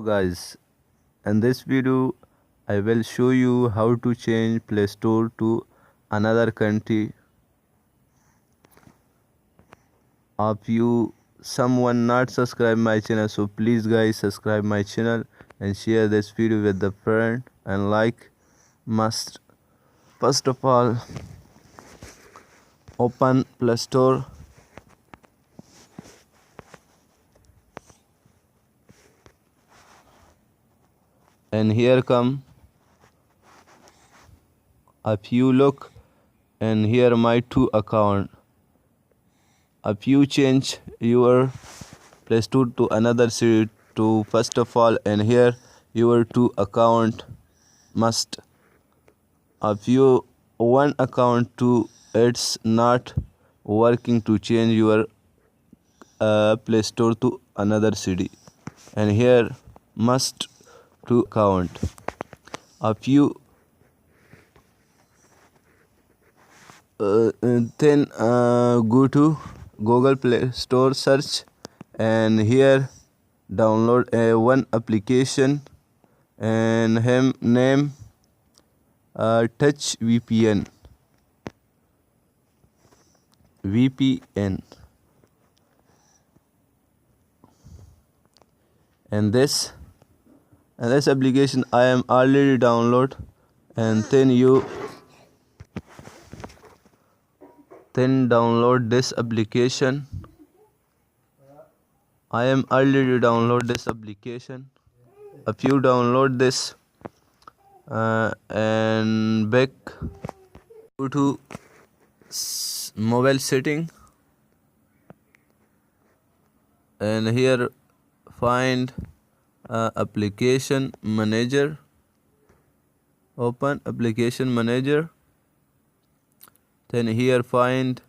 Hello guys, in this video I will show you how to change Play Store to another country. If you someone not subscribe my channel, so please guys subscribe my channel and share this video with the friend and like must. First of all, open Play Store and here come. If you look and here my two account. If you change your Play Store to another city to first of all and here your two account must. If you one account to it's not working to change your Play Store to another city and here must to account. If you then go to Google Play Store search and here download one application and him name touch VPN and this application I am already download and then download this application. I am already download this application. If you download this and back go to mobile setting and here find application manager. Open application manager. Then here find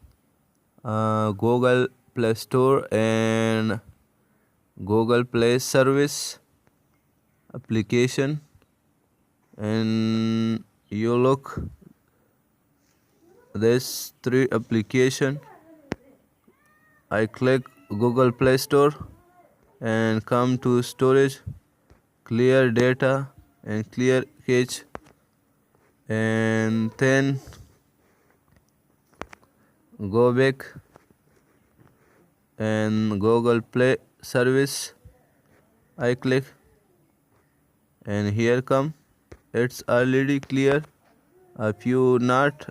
Google Play Store and Google Play Service application and you look this three application. I click Google Play Store and come to storage, clear data and clear cache and then go back and Google Play Service I click and here come it's already clear. If you not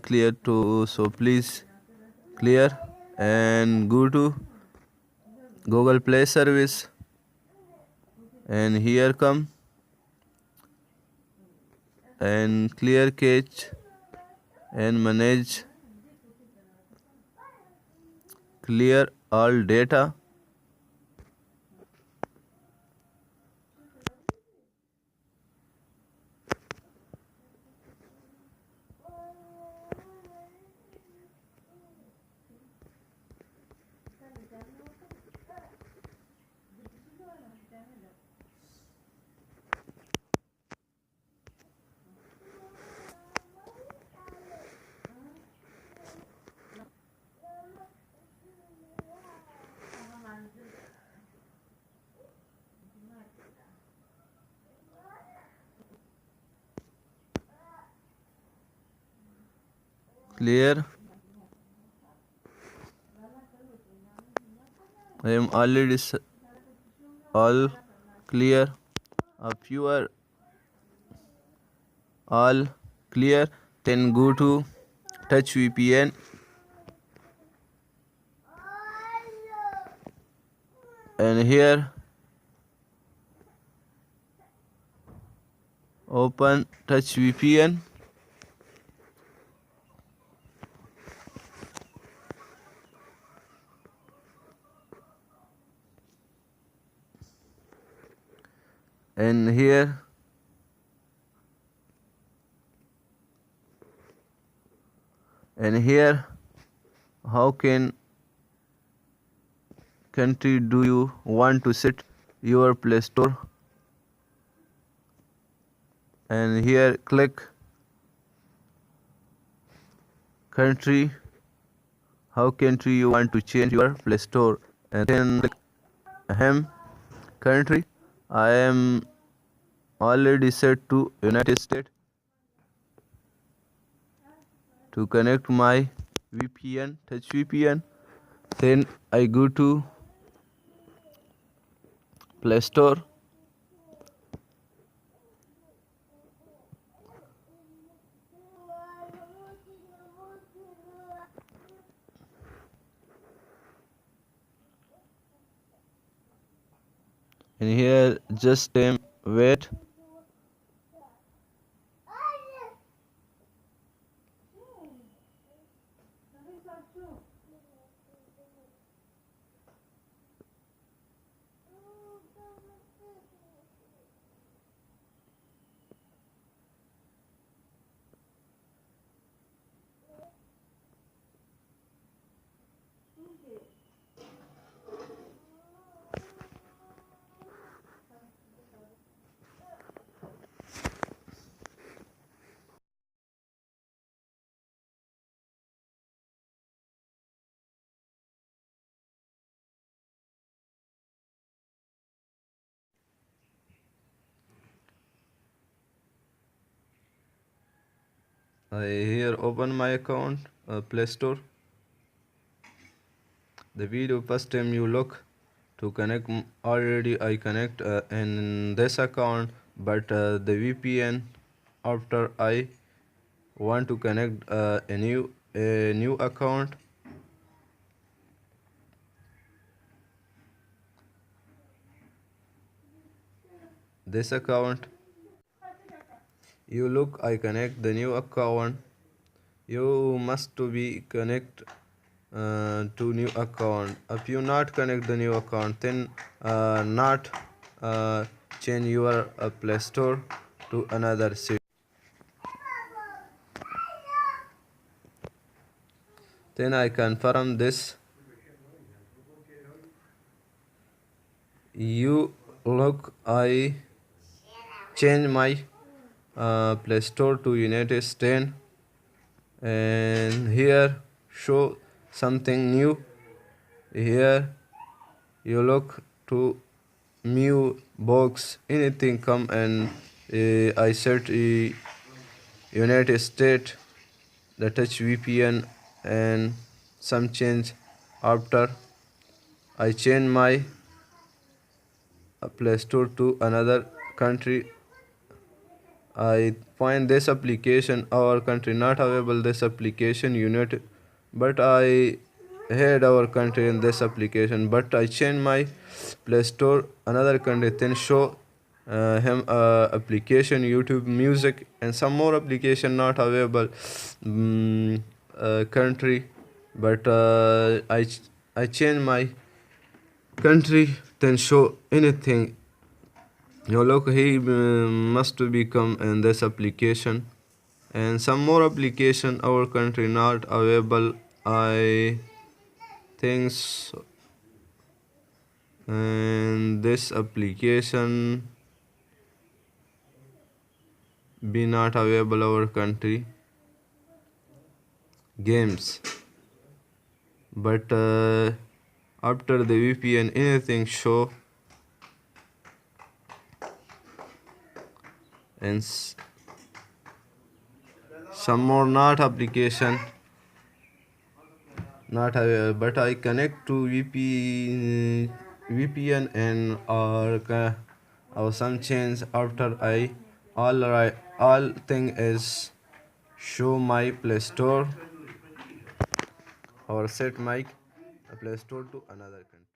clear to so please clear and go to Google Play Service and here come and clear cache and manage clear all data clear. I am already all clear. If you are all clear then go to touch VPN and here open touch VPN and here how can country do you want to set your Play Store and here click country, how country you want to change your Play Store and then click him country. I am already set to United States. To connect my VPN, touch VPN, then I go to Play Store. And here just wait. I here open my account, Play Store. The video first time you look to connect, already I connect in this account, but the VPN after I want to connect a new account. This account, you look, I connect the new account. You must to be connect to new account. If you not connect the new account, then not uh, change your Play Store to another city. Then I confirm this. You look, I change my Play Store to United States, and here show something new. Here you look to new box, anything come, and I search United States, the touch VPN, and some change after I change my Play Store to another country. I find this application our country not available this application unit, but I had our country in this application, but I change my Play Store another country, then show him application YouTube music and some more application not available country, but I change my country, then show anything. You look, he must become in this application, and some more application our country not available, I think so. And this application be not available our country games, but after the VPN anything show, and some more not application not available, but I connect to VPN and or some change after I all thing is show my Play Store or set my Play Store to another country.